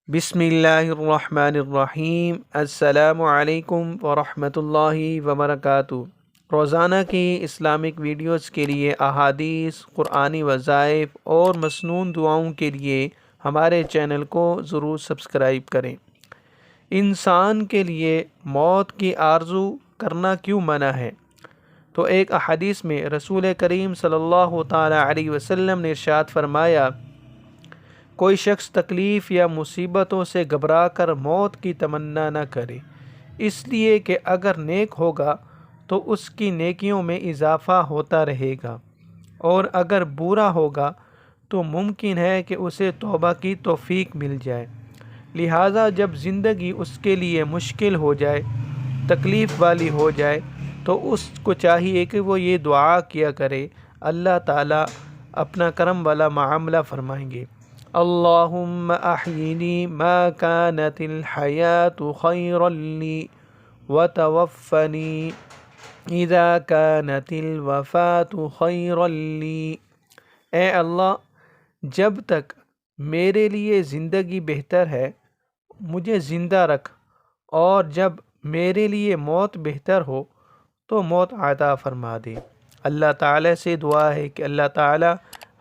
بسم اللہ الرحمن الرحیم۔ السلام علیکم ورحمۃ اللہ وبرکاتہ۔ روزانہ کی اسلامک ویڈیوز کے لیے احادیث، قرآنی وظائف اور مسنون دعاؤں کے لیے ہمارے چینل کو ضرور سبسکرائب کریں۔ انسان کے لیے موت کی آرزو کرنا کیوں منع ہے؟ تو ایک احادیث میں رسول کریم صلی اللہ تعالی علیہ وسلم نے ارشاد فرمایا، کوئی شخص تکلیف یا مصیبتوں سے گھبرا کر موت کی تمنا نہ کرے، اس لیے کہ اگر نیک ہوگا تو اس کی نیکیوں میں اضافہ ہوتا رہے گا، اور اگر برا ہوگا تو ممکن ہے کہ اسے توبہ کی توفیق مل جائے۔ لہٰذا جب زندگی اس کے لیے مشکل ہو جائے، تکلیف والی ہو جائے، تو اس کو چاہیے کہ وہ یہ دعا کیا کرے، اللہ تعالیٰ اپنا کرم والا معاملہ فرمائیں گے۔ اللہم احیینی ما کانت الحیات خیرا لی وتوفنی اذا کانت الوفات خیرا لی۔ اے اللہ، جب تک میرے لیے زندگی بہتر ہے مجھے زندہ رکھ، اور جب میرے لیے موت بہتر ہو تو موت عطا فرما دے۔ اللہ تعالیٰ سے دعا ہے کہ اللہ تعالیٰ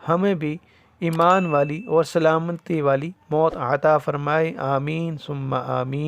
ہمیں بھی ایمان والی اور سلامتی والی موت عطا فرمائے۔ آمین ثم آمین۔